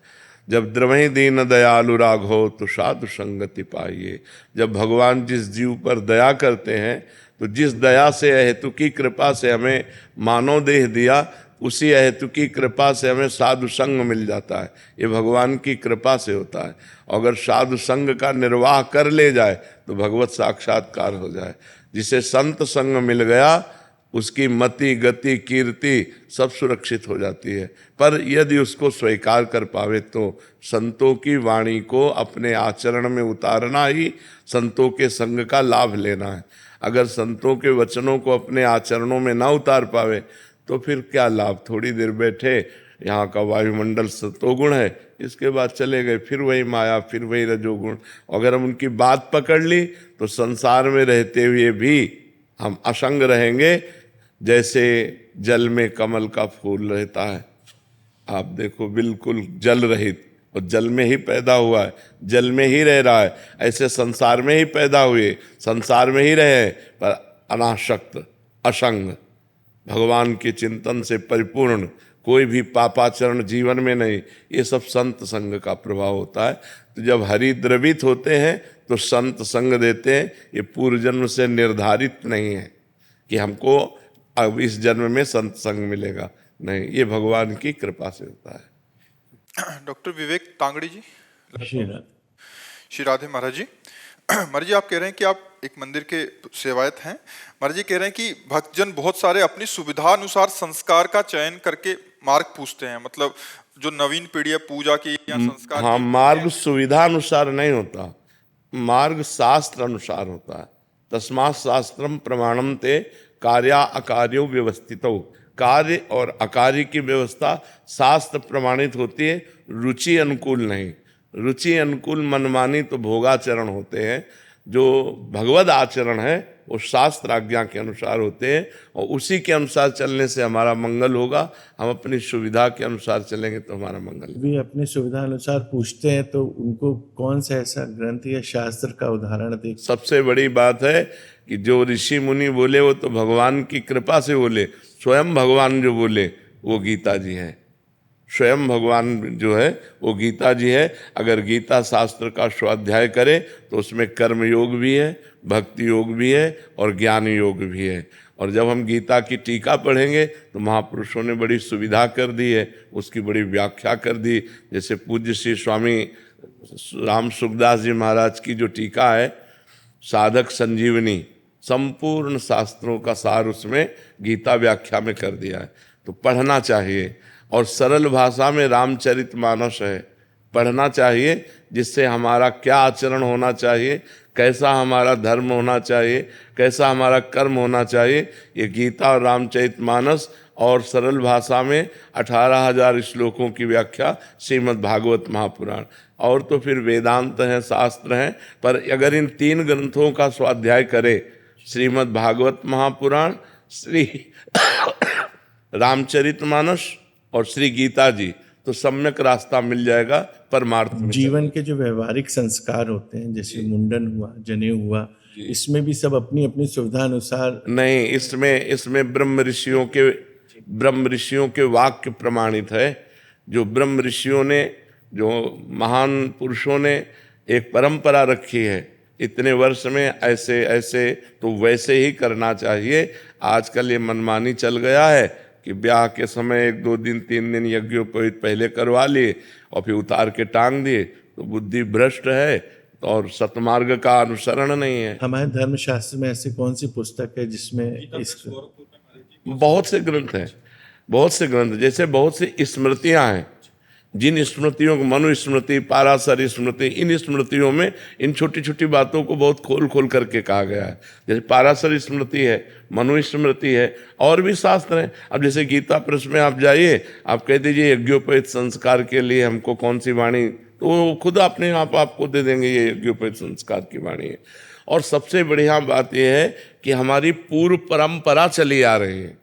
[SPEAKER 2] जब द्रवहि दीन दयालु राघव तो साधु संगति पाइए। जब भगवान जिस जीव पर दया करते हैं तो जिस दया से हेतु की कृपा से हमें मानव देह दिया, उसी हेतु की कृपा से हमें साधु संग मिल जाता है। ये भगवान की कृपा से होता है। अगर साधु संग का निर्वाह कर ले जाए तो भगवत साक्षात्कार हो जाए। जिसे संत संग मिल गया उसकी मति गति कीर्ति सब सुरक्षित हो जाती है। पर यदि उसको स्वीकार कर पावे तो संतों की वाणी को अपने आचरण में उतारना ही संतों के संग का लाभ लेना है। अगर संतों के वचनों को अपने आचरणों में ना उतार पावे तो फिर क्या लाभ। थोड़ी देर बैठे, यहाँ का वायुमंडल सतोगुण है, इसके बाद चले गए, फिर वही माया, फिर वही रजोगुण। अगर हम उनकी बात पकड़ ली तो संसार में रहते हुए भी हम असंग रहेंगे। जैसे जल में कमल का फूल रहता है, आप देखो बिल्कुल जल रहित, और जल में ही पैदा हुआ है, जल में ही रह रहा है, ऐसे संसार में ही पैदा हुए, संसार में ही रहे, पर अनासक्त, असंग, भगवान के चिंतन से परिपूर्ण, कोई भी पापाचरण जीवन में नहीं। ये सब संत संग का प्रभाव होता है। तो जब हरि द्रवित होते हैं तो संत संग देते हैं। ये पूर्व जन्म से निर्धारित नहीं है कि हमको अब इस जन्म में संत संग मिलेगा, नहीं, ये भगवान की कृपा से होता है।
[SPEAKER 3] डॉक्टर विवेक तांगड़ी जी।
[SPEAKER 4] श्री राधे।
[SPEAKER 3] श्री राधे महाराज जी। महाराज जी, आप कह रहे हैं कि आप एक मंदिर के सेवायत हैं। महाराज जी कह रहे हैं कि भक्तजन बहुत सारे अपनी सुविधा अनुसार संस्कार का चयन करके मार्ग पूछते हैं, मतलब जो नवीन पीढ़ी है पूजा की या संस्कार
[SPEAKER 2] हाँ,
[SPEAKER 3] की,
[SPEAKER 2] मार्ग सुविधा अनुसार नहीं होता, मार्ग शास्त्र अनुसार होता है। तस्मात् शास्त्रम प्रमाणम ते कार्या अकार्यो व्यवस्थितो। कार्य और अकार्य की व्यवस्था शास्त्र प्रमाणित होती है, रुचि अनुकूल नहीं। रुचि अनुकूल मनमानी तो भोगाचरण होते हैं। जो भगवद आचरण है वो शास्त्र आज्ञा के अनुसार होते हैं और उसी के अनुसार चलने से हमारा मंगल होगा। हम अपनी सुविधा के अनुसार चलेंगे तो हमारा मंगल होगा।
[SPEAKER 4] भी अपनी सुविधा अनुसार पूछते हैं तो उनको कौन सा ऐसा ग्रंथ या शास्त्र का उदाहरण दे?
[SPEAKER 2] सबसे बड़ी बात है कि जो ऋषि मुनि बोले वो तो भगवान की कृपा से बोले। स्वयं भगवान जो बोले वो गीता जी है। स्वयं भगवान जो है वो गीता जी है। अगर गीता शास्त्र का स्वाध्याय करे तो उसमें कर्म योग भी है, भक्ति योग भी है और ज्ञान योग भी है। और जब हम गीता की टीका पढ़ेंगे तो महापुरुषों ने बड़ी सुविधा कर दी है, उसकी बड़ी व्याख्या कर दी। जैसे पूज्य श्री स्वामी राम सुखदास जी महाराज की जो टीका है साधक संजीवनी, संपूर्ण शास्त्रों का सार उसमें गीता व्याख्या में कर दिया है। तो पढ़ना चाहिए। और सरल भाषा में रामचरितमानस है, पढ़ना चाहिए, जिससे हमारा क्या आचरण होना चाहिए, कैसा हमारा धर्म होना चाहिए, कैसा हमारा कर्म होना चाहिए। ये गीता और रामचरितमानस और सरल भाषा में 18,000 श्लोकों की व्याख्या श्रीमद् भागवत महापुराण। और तो फिर वेदांत हैं, शास्त्र हैं, पर अगर इन 3 ग्रंथों का स्वाध्याय करे, श्रीमद् भागवत महापुराण, श्री रामचरितमानस और श्री गीता जी, तो सम्यक रास्ता मिल जाएगा परमार्थ में।
[SPEAKER 4] जीवन के जो व्यवहारिक संस्कार होते हैं, जैसे मुंडन हुआ, जनेऊ हुआ, इसमें भी सब अपनी अपनी सुविधा अनुसार
[SPEAKER 2] नहीं, इसमें ब्रह्म ऋषियों के वाक्य प्रमाणित है। जो ब्रह्म ऋषियों ने, जो महान पुरुषों ने एक परंपरा रखी है, इतने वर्ष में ऐसे ऐसे, तो वैसे ही करना चाहिए। आजकल ये मनमानी चल गया है कि ब्याह के समय 1-2 दिन 3 दिन यज्ञोपवीत पहले करवा लिए और फिर उतार के टांग दिए, तो बुद्धि भ्रष्ट है और सतमार्ग का अनुसरण नहीं है।
[SPEAKER 4] हमारे धर्मशास्त्र में ऐसी कौन सी पुस्तक है जिसमें इस
[SPEAKER 2] बहुत से ग्रंथ हैं, बहुत से ग्रंथ, जैसे बहुत सी स्मृतियां हैं। जिन स्मृतियों को, मनुस्मृति, पाराशर स्मृति, इन स्मृतियों में इन छोटी छोटी बातों को बहुत खोल खोल करके कहा गया है। जैसे पाराशर स्मृति है, मनुस्मृति है, और भी शास्त्र हैं। अब जैसे गीता प्रश्न में आप जाइए, आप कह दीजिए यज्ञोपवीत संस्कार के लिए हमको कौन सी वाणी, तो वो खुद अपने आप आपको दे देंगे ये यज्ञोपवीत संस्कार की वाणी है। और सबसे बढ़िया बात यह है कि हमारी पूर्व परंपरा चली आ रही है,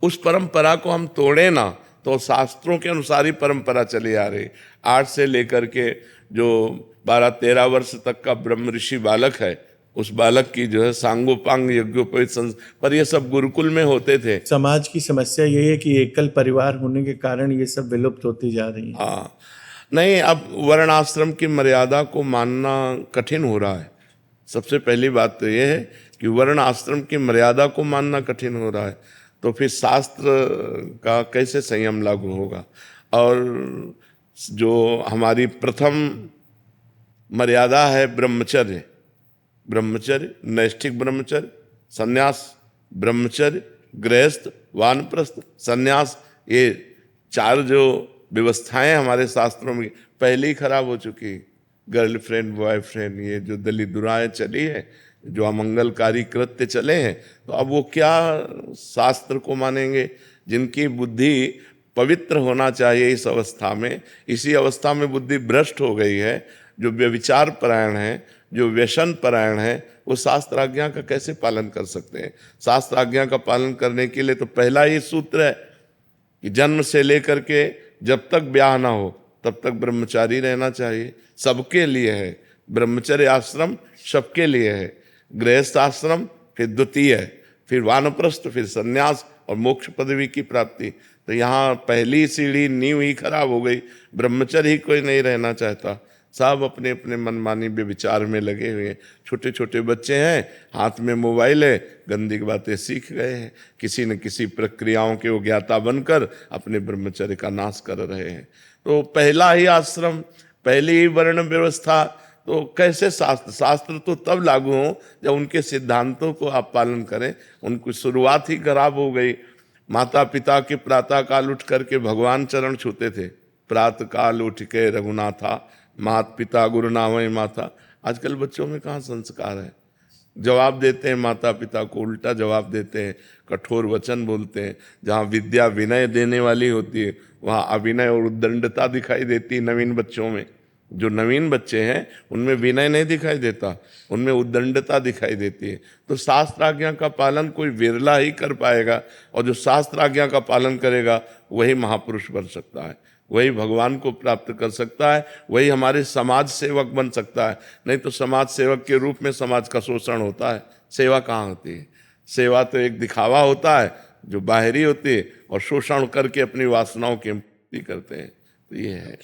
[SPEAKER 2] उस परंपरा को हम तोड़े ना, तो शास्त्रों के अनुसार ही परंपरा चली आ रही। 8 से लेकर के जो 12-13 वर्ष तक का ब्रह्म ऋषि बालक है, उस बालक की जो है सांगोपांग यज्ञोपवीत, पर ये सब गुरुकुल में होते थे।
[SPEAKER 4] समाज की समस्या यही है कि एकल परिवार होने के कारण ये सब विलुप्त होती जा रही है।
[SPEAKER 2] हाँ, नहीं, अब वर्ण आश्रम की मर्यादा को मानना कठिन हो रहा है। सबसे पहली बात तो ये है कि वर्ण आश्रम की मर्यादा को मानना कठिन हो रहा है, तो फिर शास्त्र का कैसे संयम लागू होगा। और जो हमारी प्रथम मर्यादा है ब्रह्मचर्य, नैष्ठिक ब्रह्मचर्य, संन्यास ब्रह्मचर्य, गृहस्थ, वानप्रस्थ, संन्यास, ये 4 जो व्यवस्थाएं हमारे शास्त्रों में पहले ही खराब हो चुकी। गर्लफ्रेंड, बॉयफ्रेंड, ये जो दलिद्राएं चली है, जो अमंगलकारी कृत्य चले हैं, तो अब वो क्या शास्त्र को मानेंगे। जिनकी बुद्धि पवित्र होना चाहिए इस अवस्था में, इसी अवस्था में बुद्धि भ्रष्ट हो गई है। जो व्यभिचार परायण है, जो व्यसन परायण है, वो शास्त्र आज्ञा का कैसे पालन कर सकते हैं। शास्त्र आज्ञा का पालन करने के लिए तो पहला ही सूत्र है कि जन्म से लेकर के जब तक ब्याह ना हो तब तक ब्रह्मचारी रहना चाहिए। सबके लिए है, ब्रह्मचर्य आश्रम सबके लिए है। गृहस्थ आश्रम, फिर द्वितीय, फिर वानप्रस्थ, फिर सन्यास और मोक्ष पदवी की प्राप्ति। तो यहाँ पहली सीढ़ी नींव ही खराब हो गई, ब्रह्मचर्य ही कोई नहीं रहना चाहता, सब अपने अपने मनमानी विचार में लगे हुए हैं। छोटे छोटे बच्चे हैं, हाथ में मोबाइल है, गंदी बातें सीख गए हैं, किसी न किसी प्रक्रियाओं के वो ज्ञाता बनकर अपने ब्रह्मचर्य का नाश कर रहे हैं। तो पहला ही आश्रम, पहली ही वर्ण व्यवस्था, तो कैसे शास्त्र तो तब लागू हो जब उनके सिद्धांतों को आप पालन करें। उनकी शुरुआत ही खराब हो गई। माता पिता के प्रातः काल उठ करके भगवान चरण छूते थे, प्रातः काल उठ के रघुनाथा, माता पिता गुरु नामय माता। आजकल बच्चों में कहाँ संस्कार है, जवाब देते हैं माता पिता को, उल्टा जवाब देते हैं, कठोर वचन बोलते हैं। जहाँ विद्या विनय देने वाली होती है वहाँ अविनय और उद्दंडता दिखाई देती है नवीन बच्चों में। जो नवीन बच्चे हैं उनमें विनय नहीं दिखाई देता, उनमें उद्दंडता दिखाई देती है। तो शास्त्र आज्ञा का पालन कोई विरला ही कर पाएगा, और जो शास्त्र आज्ञा का पालन करेगा वही महापुरुष बन सकता है, वही भगवान को प्राप्त कर सकता है, वही हमारे समाज सेवक बन सकता है। नहीं तो समाज सेवक के रूप में समाज का शोषण होता है, सेवा कहाँ होती है? सेवा तो एक दिखावा होता है जो बाहरी होती है, और शोषण करके अपनी वासनाओं की मुक्ति करते हैं। तो ये है,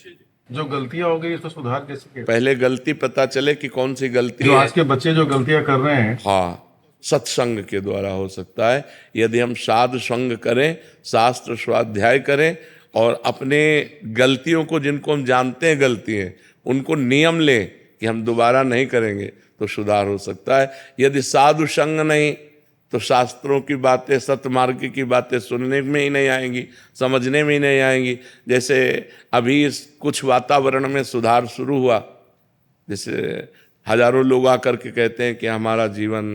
[SPEAKER 5] जो गलतियां हो गई उसको सुधार कैसे किया?
[SPEAKER 2] पहले गलती पता चले कि कौन सी गलती
[SPEAKER 5] जो
[SPEAKER 2] है।
[SPEAKER 5] आज के बच्चे जो गलतियां कर रहे हैं,
[SPEAKER 2] हाँ, सत्संग के द्वारा हो सकता है। यदि हम साधु संग करें, शास्त्र स्वाध्याय करें, और अपने गलतियों को, जिनको हम जानते हैं गलती है, उनको नियम लें कि हम दोबारा नहीं करेंगे, तो सुधार हो सकता है। यदि साधु संग नहीं तो शास्त्रों की बातें, सतमार्ग की बातें सुनने में ही नहीं आएंगी, समझने में ही नहीं आएंगी। जैसे अभी कुछ वातावरण में सुधार शुरू हुआ, जैसे हजारों लोग आकर के कहते हैं कि हमारा जीवन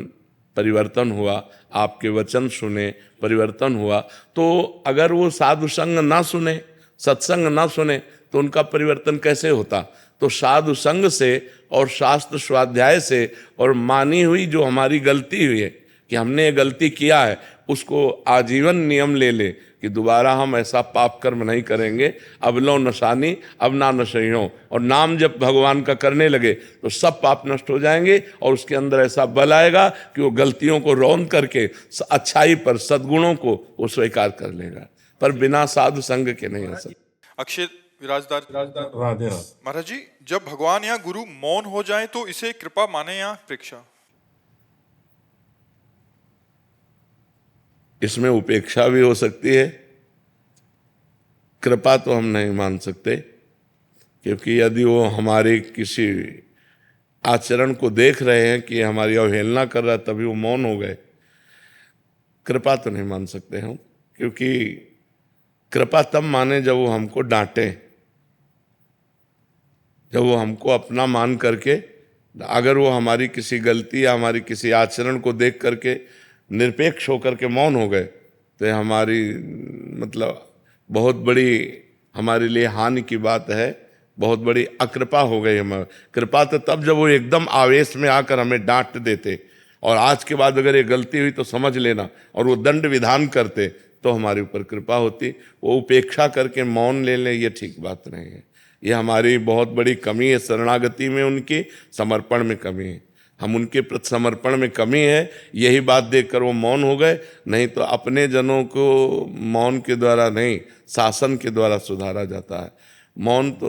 [SPEAKER 2] परिवर्तन हुआ, आपके वचन सुने, परिवर्तन हुआ। तो अगर वो साधु संग ना सुने, सत्संग ना सुने, तो उनका परिवर्तन कैसे होता? तो साधु संग से और शास्त्र स्वाध्याय से, और मानी हुई जो हमारी गलती हुई है कि हमने ये गलती किया है, उसको आजीवन नियम ले ले कि दोबारा हम ऐसा पाप कर्म नहीं करेंगे। अब लो नशानी अब ना नशइयों, और नाम जब भगवान का करने लगे तो सब पाप नष्ट हो जाएंगे, और उसके अंदर ऐसा बल आएगा कि वो गलतियों को रौंद करके अच्छाई पर, सद्गुणों को वो स्वीकार कर लेगा। पर बिना साधु संग के नहीं हो सकता।
[SPEAKER 3] अक्षय विराजदार
[SPEAKER 5] राधे राधे।
[SPEAKER 3] महाराज जी, जब भगवान या गुरु मौन हो जाए तो इसे कृपा माने या परीक्षा?
[SPEAKER 2] इसमें उपेक्षा भी हो सकती है, कृपा तो हम नहीं मान सकते, क्योंकि यदि वो हमारे किसी आचरण को देख रहे हैं कि हमारी अवहेलना कर रहा है तभी वो मौन हो गए, कृपा तो नहीं मान सकते हम। क्योंकि कृपा तब माने जब वो हमको डांटे, जब वो हमको अपना मान करके, अगर वो हमारी किसी गलती या हमारी किसी आचरण को देख करके निरपेक्ष होकर के मौन हो गए, तो ये हमारी मतलब बहुत बड़ी हमारे लिए हानि की बात है, बहुत बड़ी अकृपा हो गई हमारी। कृपा तो तब जब वो एकदम आवेश में आकर हमें डांट देते, और आज के बाद अगर ये गलती हुई तो समझ लेना, और वो दंड विधान करते, तो हमारे ऊपर कृपा होती। वो उपेक्षा करके मौन ले ले, ये ठीक बात नहीं है। ये हमारी बहुत बड़ी कमी है, शरणागति में उनकी, समर्पण में कमी है। हम उनके प्रति समर्पण में कमी है, यही बात देखकर वो मौन हो गए। नहीं तो अपने जनों को मौन के द्वारा नहीं, शासन के द्वारा सुधारा जाता है। मौन तो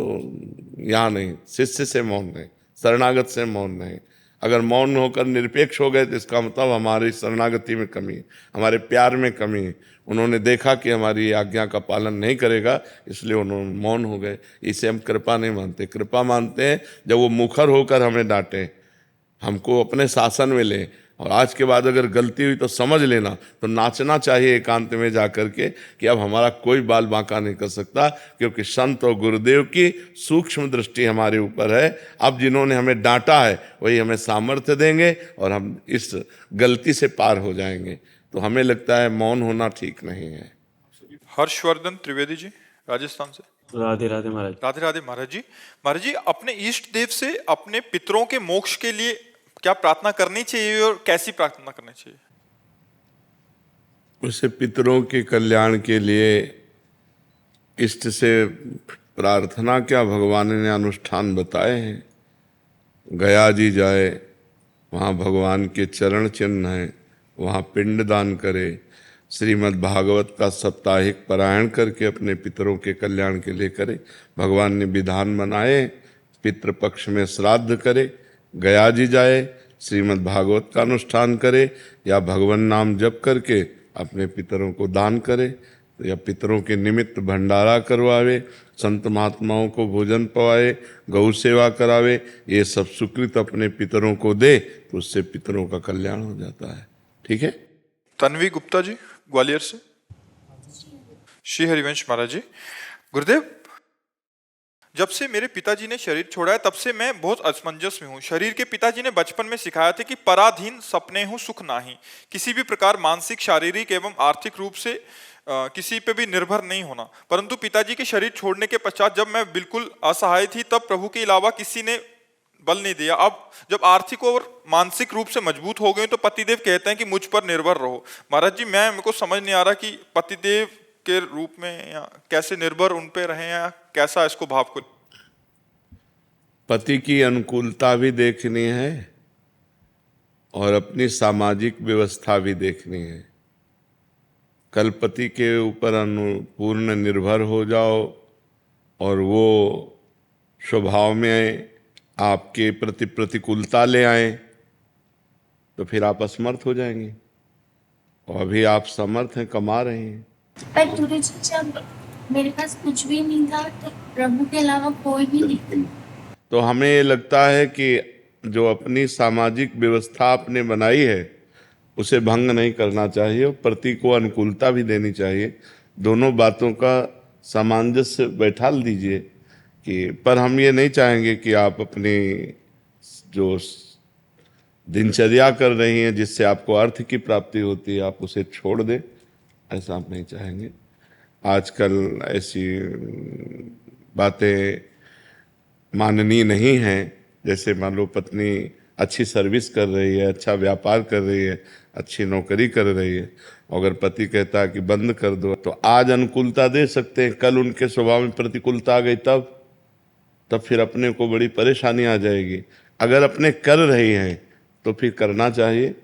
[SPEAKER 2] यहाँ नहीं, शिष्य से मौन नहीं, शरणागत से मौन नहीं। अगर मौन होकर निरपेक्ष हो गए तो इसका मतलब हमारी शरणागति में कमी है, हमारे प्यार में कमी है। उन्होंने देखा कि हमारी आज्ञा का पालन नहीं करेगा, इसलिए उन्होंने मौन हो गए। इसे हम कृपा नहीं मानते। कृपा मानते हैं जब वो मुखर होकर हमें डांटे, हमको अपने शासन में ले, और आज के बाद अगर गलती हुई तो समझ लेना, तो नाचना चाहिए एकांत में जाकर के कि अब हमारा कोई बाल बांका नहीं कर सकता, क्योंकि संत और गुरुदेव की सूक्ष्म दृष्टि हमारे ऊपर है। अब जिन्होंने हमें डांटा है वही हमें सामर्थ्य देंगे, और हम इस गलती से पार हो जाएंगे। तो हमें लगता है मौन होना ठीक नहीं है।
[SPEAKER 3] हर्षवर्धन त्रिवेदी जी, राजस्थान से।
[SPEAKER 6] राधे राधे महाराज।
[SPEAKER 3] राधे राधे महाराज जी। महाराज जी, अपने इष्ट देव से अपने पितरों के मोक्ष के लिए क्या प्रार्थना करनी चाहिए और कैसी प्रार्थना करनी चाहिए?
[SPEAKER 2] उसे पितरों के कल्याण के लिए इष्ट से प्रार्थना क्या, भगवान ने अनुष्ठान बताए हैं। गया जी जाए, वहाँ भगवान के चरण चिन्ह हैं, वहाँ पिंड दान करे, श्रीमद् भागवत का साप्ताहिक पारायण करके अपने पितरों के कल्याण के लिए करे। भगवान ने विधान बनाए, पितृपक्ष में श्राद्ध करे, गया जी जाए, श्रीमद् भागवत का अनुष्ठान करे, या भगवान नाम जप करके अपने पितरों को दान करे, या पितरों के निमित्त भंडारा करवावे, संत महात्माओं को भोजन पवाए, गौ सेवा करावे, ये सब सुकृत अपने पितरों को दे तो उससे पितरों का कल्याण हो जाता है। ठीक है।
[SPEAKER 3] तन्वी गुप्ता जी ग्वालियर से। श्री हरिवंश महाराज जी। गुरुदेव, जब से मेरे पिताजी ने शरीर छोड़ा है तब से मैं बहुत असमंजस में हूँ। शरीर के पिताजी ने बचपन में सिखाया था कि पराधीन सपने हो सुख नाही, किसी भी प्रकार मानसिक, शारीरिक एवं आर्थिक रूप से किसी पे भी निर्भर नहीं होना। परंतु पिताजी के शरीर छोड़ने के पश्चात जब मैं बिल्कुल असहाय थी तब प्रभु के अलावा किसी ने बल नहीं दिया। अब जब आर्थिक और मानसिक रूप से मजबूत हो गए तो पतिदेव कहते हैं कि मुझ पर निर्भर रहो। महाराज जी, मेरे को समझ नहीं आ रहा कि पतिदेव के रूप में या कैसे निर्भर उन पे रहे, या कैसा इसको भाव को।
[SPEAKER 2] पति की अनुकूलता भी देखनी है और अपनी सामाजिक व्यवस्था भी देखनी है। कल पति के ऊपर पूर्ण निर्भर हो जाओ और वो स्वभाव में आपके प्रति प्रतिकूलता ले आए तो फिर आप असमर्थ हो जाएंगे। और अभी आप समर्थ हैं, कमा रहे हैं।
[SPEAKER 6] पर गुरु जी, जब मेरे पास कुछ भी नहीं था तो प्रभु के अलावा कोई भी नहीं था।
[SPEAKER 2] तो हमें ये लगता है कि जो अपनी सामाजिक व्यवस्था आपने बनाई है उसे भंग नहीं करना चाहिए और पति को अनुकूलता भी देनी चाहिए। दोनों बातों का सामंजस्य बैठा दीजिए कि, पर हम ये नहीं चाहेंगे कि आप अपनी जो दिनचर्या कर रही हैं जिससे आपको अर्थ की प्राप्ति होती है आप उसे छोड़ दें, ऐसा आप नहीं चाहेंगे। आजकल ऐसी बातें माननीय नहीं हैं। जैसे मान लो पत्नी अच्छी सर्विस कर रही है, अच्छा व्यापार कर रही है, अच्छी नौकरी कर रही है, अगर पति कहता है कि बंद कर दो तो आज अनुकूलता दे सकते हैं, कल उनके स्वभाव में प्रतिकूलता आ गई तब फिर अपने को बड़ी परेशानी आ जाएगी। अगर अपने कर रही हैं तो फिर करना चाहिए,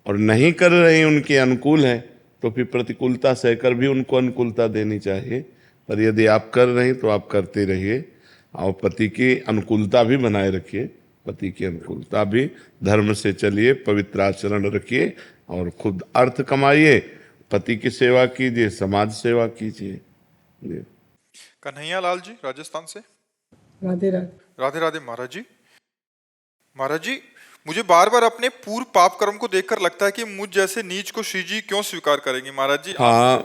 [SPEAKER 2] और नहीं कर रही उनके अनुकूल है तो फिर प्रतिकूलता सहकर भी उनको अनुकूलता देनी चाहिए। पर यदि आप कर रहे हैं तो आप करते रहिए और पति की अनुकूलता भी बनाए रखिए, पति की अनुकूलता भी, धर्म से चलिए, पवित्र आचरण रखिए और खुद अर्थ कमाइए, पति की सेवा कीजिए, समाज सेवा कीजिए।
[SPEAKER 3] कन्हैया लाल जी राजस्थान से।
[SPEAKER 1] राधे राधे।
[SPEAKER 3] राधे राधे महाराज जी। महाराज जी, मुझे बार बार अपने पूर्व पाप कर्म को देखकर लगता है कि मुझ जैसे नीच को श्री जी क्यों स्वीकार करेंगे। महाराज जी,
[SPEAKER 2] हाँ,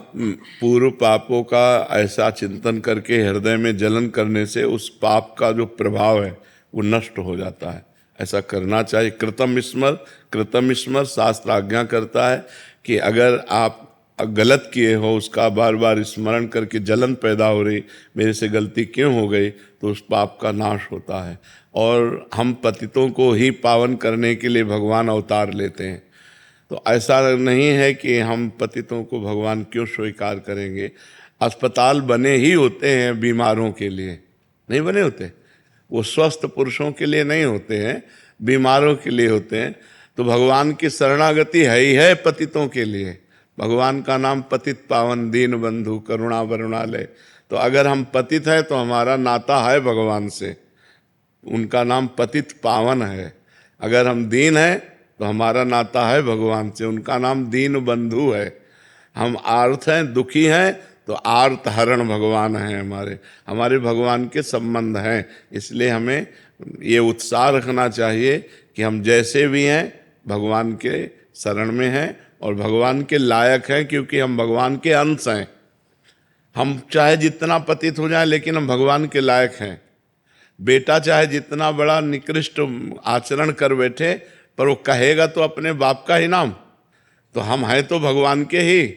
[SPEAKER 2] पूर्व पापों का ऐसा चिंतन करके हृदय में जलन करने से उस पाप का जो प्रभाव है वो नष्ट हो जाता है। ऐसा करना चाहिए। कृतम स्मर शास्त्र आज्ञा करता है कि अगर आप गलत किए हो उसका बार बार स्मरण करके जलन पैदा हो रही, मेरे से गलती क्यों हो गई, तो उस पाप का नाश होता है। और हम पतितों को ही पावन करने के लिए भगवान अवतार लेते हैं। तो ऐसा नहीं है कि हम पतितों को भगवान क्यों स्वीकार करेंगे। अस्पताल बने ही होते हैं बीमारों के लिए, नहीं बने होते। वो स्वस्थ पुरुषों के लिए नहीं होते हैं, बीमारों के लिए होते हैं। तो भगवान की शरणागति है ही है पतितों के लिए। भगवान का नाम पतित पावन दीन बंधु करुणा वरुणालय। तो अगर हम पतित हैं तो हमारा नाता है भगवान से, उनका नाम पतित पावन है। अगर हम दीन हैं तो हमारा नाता है भगवान से, उनका नाम दीन बंधु है। हम आर्त हैं, दुखी हैं, तो आर्त हरण भगवान हैं हमारे भगवान के संबंध हैं। इसलिए हमें ये उत्साह रखना चाहिए कि हम जैसे भी हैं भगवान के शरण में हैं और भगवान के लायक हैं, क्योंकि हम भगवान के अंश हैं। हम चाहे जितना पतित हो जाए लेकिन हम भगवान के लायक हैं। बेटा चाहे जितना बड़ा निकृष्ट आचरण कर बैठे पर वो कहेगा तो अपने बाप का ही नाम, तो हम हैं तो भगवान के ही,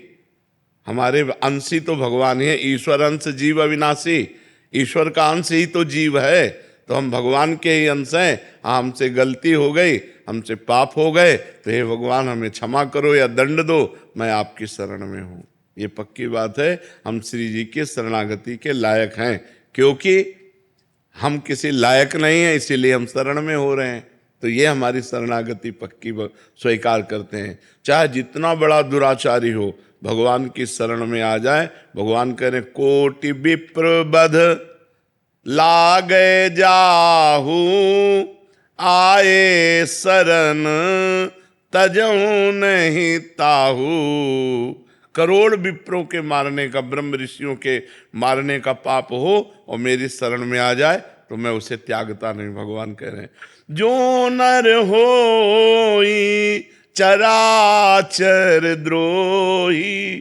[SPEAKER 2] हमारे अंश ही तो भगवान ही है। ईश्वर अंश जीव अविनाशी, ईश्वर का अंश ही तो जीव है, तो हम भगवान के ही अंश हैं। हमसे गलती हो गई, हमसे पाप हो गए तो हे भगवान हमें क्षमा करो या दंड दो, मैं आपकी शरण में हूँ। ये पक्की बात है, हम श्री जी के शरणागति के लायक हैं, क्योंकि हम किसी लायक नहीं हैं, इसीलिए हम शरण में हो रहे हैं। तो ये हमारी शरणागति पक्की स्वीकार करते हैं। चाहे जितना बड़ा दुराचारी हो, भगवान की शरण में आ जाए। भगवान कह रहे कोटि विप्र बध लागे जाहू, आए शरण तजहू नहीं ताहू। करोड़ विप्रों के मारने का, ब्रह्म ऋषियों के मारने का पाप हो और मेरी शरण में आ जाए तो मैं उसे त्यागता नहीं। भगवान कह रहे हैं जो नर होई चराचर द्रोही,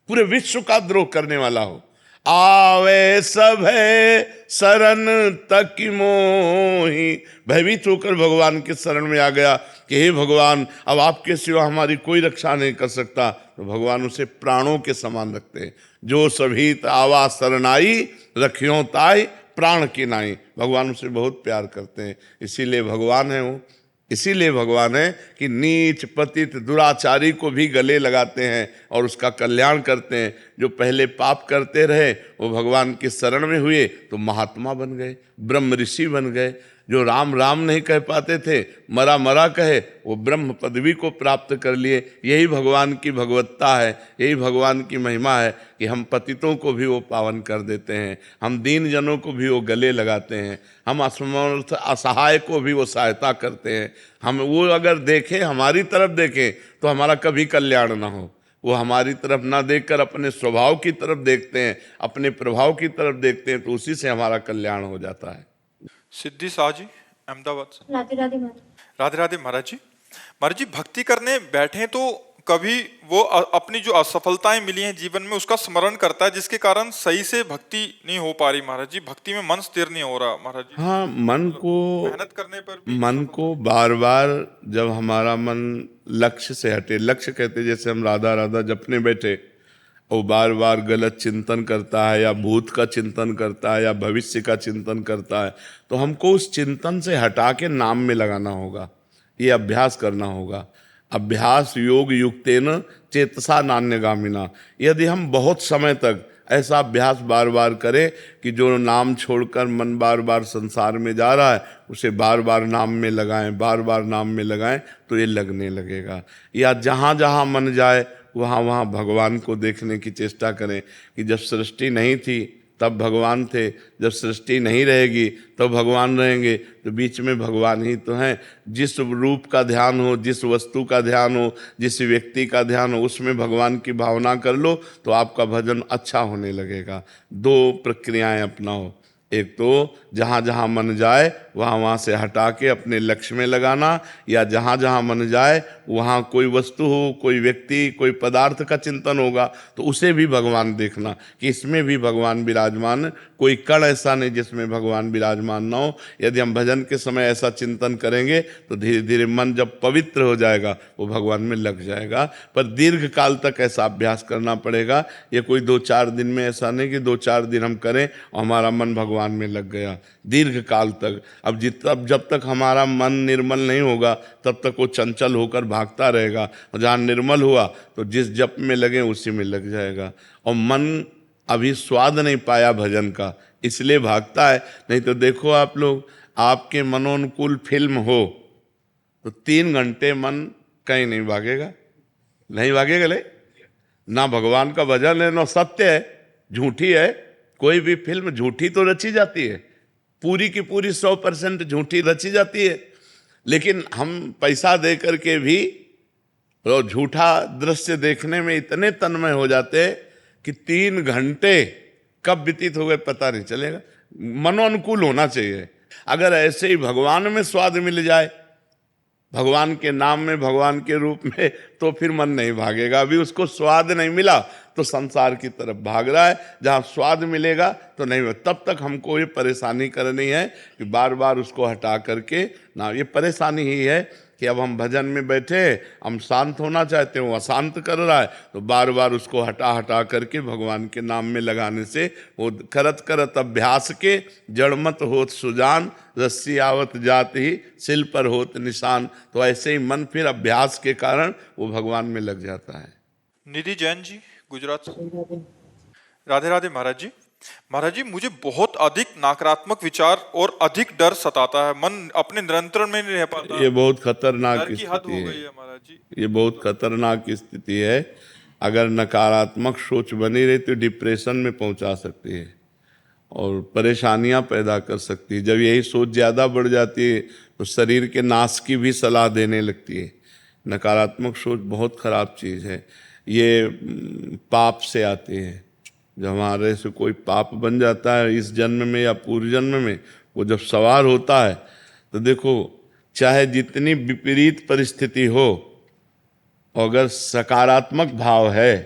[SPEAKER 2] पूरे विश्व का द्रोह करने वाला हो, आवे सब है शरण तक मोही। भयभीत होकर भगवान के शरण में आ गया कि हे भगवान, अब आपके सिवा हमारी कोई रक्षा नहीं कर सकता, तो भगवान उसे प्राणों के समान रखते हैं। जो सभीत आवा शरणाई, रखियों ताई प्राण की नाई। भगवान उसे बहुत प्यार करते हैं, इसीलिए भगवान है वो। इसीलिए भगवान है कि नीच पतित दुराचारी को भी गले लगाते हैं और उसका कल्याण करते हैं। जो पहले पाप करते रहे वो भगवान की शरण में हुए तो महात्मा बन गए, ब्रह्म ऋषि बन गए। जो राम राम नहीं कह पाते थे, मरा मरा कहे, वो ब्रह्म पदवी को प्राप्त कर लिए। यही भगवान की भगवत्ता है, यही भगवान की महिमा है कि हम पतितों को भी वो पावन कर देते हैं, हम दीन जनों को भी वो गले लगाते हैं, हम असमर्थ असहाय को भी वो सहायता करते हैं। हम वो अगर देखें, हमारी तरफ देखें तो हमारा कभी कल्याण ना हो। वो हमारी तरफ ना देखकर अपने स्वभाव की तरफ देखते हैं, अपने प्रभाव की तरफ देखते हैं, तो उसी से हमारा कल्याण हो जाता है।
[SPEAKER 3] सिद्धि शाह जी अहमदाबाद से।
[SPEAKER 6] राधे राधे महाराज।
[SPEAKER 3] राधे राधे महाराज जी। महाराज जी, भक्ति करने बैठे तो कभी वो अपनी जो असफलताएं मिली हैं जीवन में उसका स्मरण करता है, जिसके कारण सही से भक्ति नहीं हो पा रही। महाराज जी, भक्ति में मन स्थिर नहीं हो रहा। महाराज जी,
[SPEAKER 2] हाँ, मन को
[SPEAKER 3] मेहनत करने पर भी
[SPEAKER 2] मन को बार बार जब हमारा मन लक्ष्य से हटे, लक्ष्य कहते जैसे हम राधा राधा जपने बैठे और बार बार गलत चिंतन करता है या भूत का चिंतन करता है या भविष्य का चिंतन करता है, तो हमको उस चिंतन से हटा के नाम में लगाना होगा। ये अभ्यास करना होगा। अभ्यास योग युक्तेन चेतसा नान्यगामिना। यदि हम बहुत समय तक ऐसा अभ्यास बार बार करें कि जो नाम छोड़कर मन बार बार संसार में जा रहा है उसे बार बार नाम में लगाएं, बार बार नाम में लगाएं, तो ये लगने लगेगा। या जहाँ जहाँ मन जाए वहाँ वहाँ भगवान को देखने की चेष्टा करें कि जब सृष्टि नहीं थी तब भगवान थे, जब सृष्टि नहीं रहेगी तो भगवान रहेंगे, तो बीच में भगवान ही तो हैं। जिस रूप का ध्यान हो, जिस वस्तु का ध्यान हो, जिस व्यक्ति का ध्यान हो, उसमें भगवान की भावना कर लो तो आपका भजन अच्छा होने लगेगा। दो प्रक्रियाएं अपनाओ, एक तो जहाँ जहाँ मन जाए वहाँ वहाँ से हटा के अपने लक्ष्य में लगाना, या जहाँ जहाँ मन जाए वहाँ कोई वस्तु हो, कोई व्यक्ति, कोई पदार्थ का चिंतन होगा तो उसे भी भगवान देखना कि इसमें भी भगवान विराजमान, कोई कण ऐसा नहीं जिसमें भगवान विराजमान ना हो। यदि हम भजन के समय ऐसा चिंतन करेंगे तो धीरे धीरे मन जब पवित्र हो जाएगा वो भगवान में लग जाएगा। पर दीर्घ काल तक ऐसा अभ्यास करना पड़ेगा। ये कोई 2-4 दिन में ऐसा नहीं कि 2-4 दिन हम करें और हमारा मन भगवान में लग गया। दीर्घ काल तक। अब जब तक हमारा मन निर्मल नहीं होगा तब तक वो चंचल होकर भागता रहेगा, और जहाँ निर्मल हुआ तो जिस जप में लगे उसी में लग जाएगा। और मन अभी स्वाद नहीं पाया भजन का, इसलिए भागता है। नहीं तो देखो आप लोग, आपके मनोनुकूल फिल्म हो तो 3 घंटे मन कहीं नहीं भागेगा, नहीं भागेगा ले। ना भगवान का भजन है ना सत्य है, झूठी है। कोई भी फिल्म झूठी तो रची जाती है, पूरी की पूरी 100% झूठी रची जाती है, लेकिन हम पैसा दे करके भी तो झूठा दृश्य देखने में इतने तन्मय हो जाते हैं कि 3 घंटे कब व्यतीत हो गए पता नहीं चलेगा। मनोनुकूल होना चाहिए। अगर ऐसे ही भगवान में स्वाद मिल जाए, भगवान के नाम में, भगवान के रूप में, तो फिर मन नहीं भागेगा। अभी उसको स्वाद नहीं मिला तो संसार की तरफ भाग रहा है। जहाँ स्वाद मिलेगा तो नहीं, तब तक हमको ये परेशानी करनी है कि बार बार उसको हटा करके ना, ये परेशानी ही है कि अब हम भजन में बैठे, हम शांत होना चाहते हैं, वो अशांत कर रहा है, तो बार बार उसको हटा हटा करके भगवान के नाम में लगाने से वो करत करत अभ्यास के जड़मत होत सुजान, रस्सी आवत जात ही सिल पर होत निशान। तो ऐसे ही मन फिर अभ्यास के कारण वो भगवान में लग जाता है।
[SPEAKER 3] निधि जैन जी गुजरात से। राधे राधे महाराज जी। महाराज जी, मुझे बहुत अधिक नकारात्मक विचार और अधिक डर सताता है। मन अपने नियंत्रण में नहीं रह पाता।
[SPEAKER 2] ये बहुत खतरनाक
[SPEAKER 3] डर की हद
[SPEAKER 2] स्थिति
[SPEAKER 3] हो
[SPEAKER 2] है।
[SPEAKER 3] गई है महाराज जी।
[SPEAKER 2] ये बहुत खतरनाक स्थिति है। अगर नकारात्मक सोच बनी रही तो डिप्रेशन में पहुंचा सकती है और परेशानियां पैदा कर सकती है। जब यही सोच ज़्यादा बढ़ जाती है तो शरीर के नाश की भी सलाह देने लगती है। नकारात्मक सोच बहुत खराब चीज़ है। ये पाप से आती है। जब हमारे से कोई पाप बन जाता है इस जन्म में या पूर्व जन्म में, वो जब सवार होता है तो देखो, चाहे जितनी विपरीत परिस्थिति हो, अगर सकारात्मक भाव है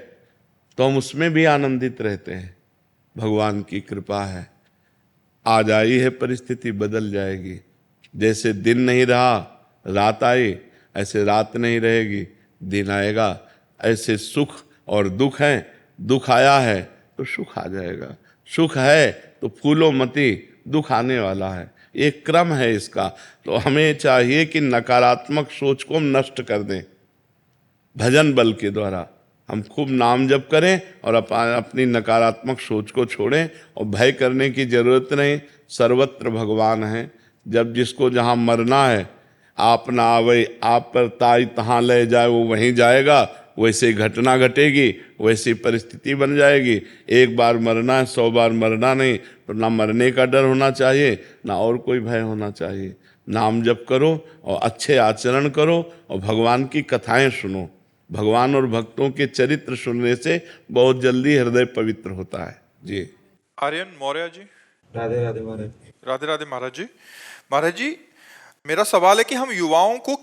[SPEAKER 2] तो हम उसमें भी आनंदित रहते हैं। भगवान की कृपा है। आज आई है परिस्थिति, बदल जाएगी। जैसे दिन नहीं रहा, रात आई, ऐसे रात नहीं रहेगी, दिन आएगा। ऐसे सुख और दुख है, दुख आया है तो सुख आ जाएगा, सुख है तो फूलो मती, दुख आने वाला है। एक क्रम है इसका। तो हमें चाहिए कि नकारात्मक सोच को हम नष्ट कर दें भजन बल के द्वारा। हम खूब नाम जप करें और अपनी नकारात्मक सोच को छोड़ें। और भय करने की जरूरत नहीं, सर्वत्र भगवान है। जब जिसको जहाँ मरना है, आप ना आवे आप पर ताई तहाँ ले जाए, वो वहीं जाएगा। वैसे घटना घटेगी, वैसी परिस्थिति बन जाएगी। एक बार मरना है, 100 बार मरना नहीं। तो ना मरने का डर होना चाहिए, ना और कोई भय होना चाहिए। नाम जप करो और अच्छे आचरण करो और भगवान की कथाएं सुनो। भगवान और भक्तों के चरित्र सुनने से बहुत जल्दी हृदय पवित्र होता है। जी।
[SPEAKER 3] आर्यन मौर्य जी।
[SPEAKER 7] राधे राधे महाराज।
[SPEAKER 3] राधे राधे महाराज जी। महाराज जी, मेरा सवाल है कि हम युवाओं को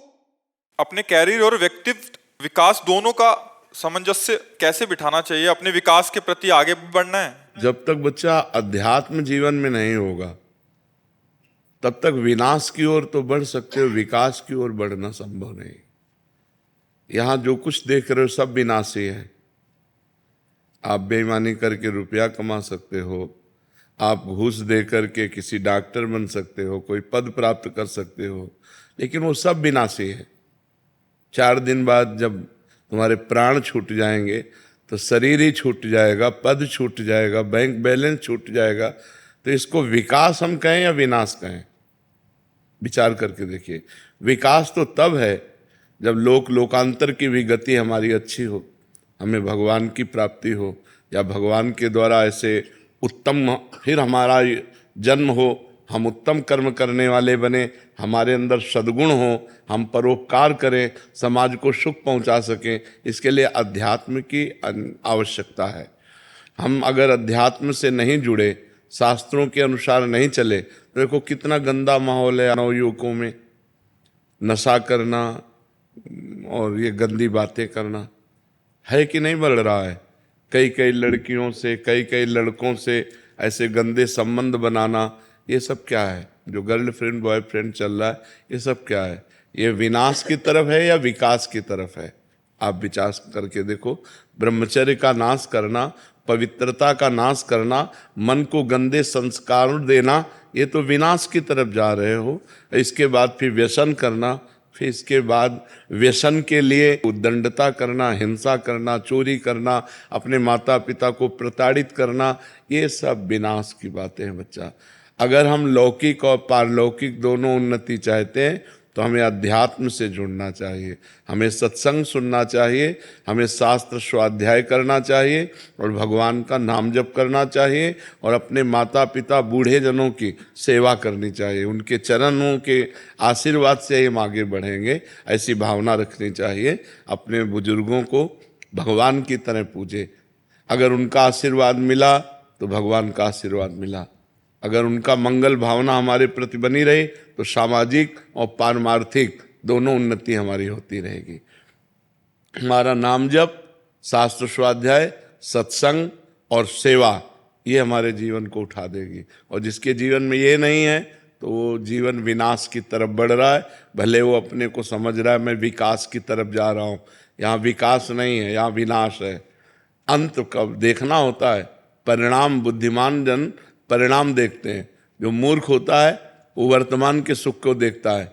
[SPEAKER 3] अपने कैरियर और व्यक्तित्व विकास दोनों का सामंजस्य कैसे बिठाना चाहिए? अपने विकास के प्रति आगे बढ़ना है।
[SPEAKER 2] जब तक बच्चा अध्यात्म जीवन में नहीं होगा तब तक विनाश की ओर तो बढ़ सकते हो, विकास की ओर बढ़ना संभव नहीं। यहाँ जो कुछ देख रहे हो सब विनाशी है। आप बेईमानी करके रुपया कमा सकते हो, आप घूस दे करके किसी डॉक्टर बन सकते हो, कोई पद प्राप्त कर सकते हो, लेकिन वो सब विनाशी है। 4 दिन बाद जब तुम्हारे प्राण छूट जाएंगे तो शरीर ही छूट जाएगा, पद छूट जाएगा, बैंक बैलेंस छूट जाएगा। तो इसको विकास हम कहें या विनाश कहें? विचार करके देखिए। विकास तो तब है जब लोकांतर की भी गति हमारी अच्छी हो, हमें भगवान की प्राप्ति हो, या भगवान के द्वारा ऐसे उत्तम फिर हमारा जन्म हो, हम उत्तम कर्म करने वाले बने, हमारे अंदर सद्गुण हो, हम परोपकार करें, समाज को सुख पहुंचा सकें। इसके लिए अध्यात्म की आवश्यकता है। हम अगर अध्यात्म से नहीं जुड़े, शास्त्रों के अनुसार नहीं चले, तो देखो कितना गंदा माहौल है नवयुवकों में। नशा करना और ये गंदी बातें करना है कि नहीं बढ़ रहा है? कई लड़कियों से, कई लड़कों से ऐसे गंदे संबंध बनाना, ये सब क्या है? जो गर्लफ्रेंड बॉयफ्रेंड चल रहा है, ये सब क्या है? ये विनाश की तरफ है या विकास की तरफ है? आप विचार करके देखो। ब्रह्मचर्य का नाश करना, पवित्रता का नाश करना, मन को गंदे संस्कार देना, ये तो विनाश की तरफ जा रहे हो। इसके बाद फिर व्यसन करना, फिर इसके बाद व्यसन के लिए उद्दंडता करना, हिंसा करना, चोरी करना, अपने माता पिता को प्रताड़ित करना, ये सब विनाश की बातें हैं बच्चा। अगर हम लौकिक और पारलौकिक दोनों उन्नति चाहते हैं तो हमें अध्यात्म से जुड़ना चाहिए, हमें सत्संग सुनना चाहिए, हमें शास्त्र स्वाध्याय करना चाहिए और भगवान का नाम जप करना चाहिए और अपने माता पिता बूढ़े जनों की सेवा करनी चाहिए। उनके चरणों के आशीर्वाद से ही हम आगे बढ़ेंगे, ऐसी भावना रखनी चाहिए। अपने बुजुर्गों को भगवान की तरह पूजे। अगर उनका आशीर्वाद मिला तो भगवान का आशीर्वाद मिला। अगर उनका मंगल भावना हमारे प्रति बनी रहे तो सामाजिक और पारमार्थिक दोनों उन्नति हमारी होती रहेगी। हमारा नाम जप, शास्त्र स्वाध्याय, सत्संग और सेवा, ये हमारे जीवन को उठा देगी। और जिसके जीवन में ये नहीं है तो वो जीवन विनाश की तरफ बढ़ रहा है। भले वो अपने को समझ रहा है मैं विकास की तरफ जा रहा हूँ, यहाँ विकास नहीं है, यहाँ विनाश है। अंत कब देखना होता है? परिणाम। बुद्धिमान जन परिणाम देखते हैं। जो मूर्ख होता है वो वर्तमान के सुख को देखता है,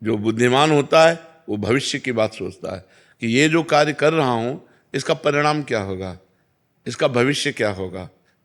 [SPEAKER 2] जो बुद्धिमान होता है वो भविष्य की बात सोचता है कि ये जो कार्य कर रहा हूँ इसका परिणाम क्या होगा, इसका भविष्य क्या होगा।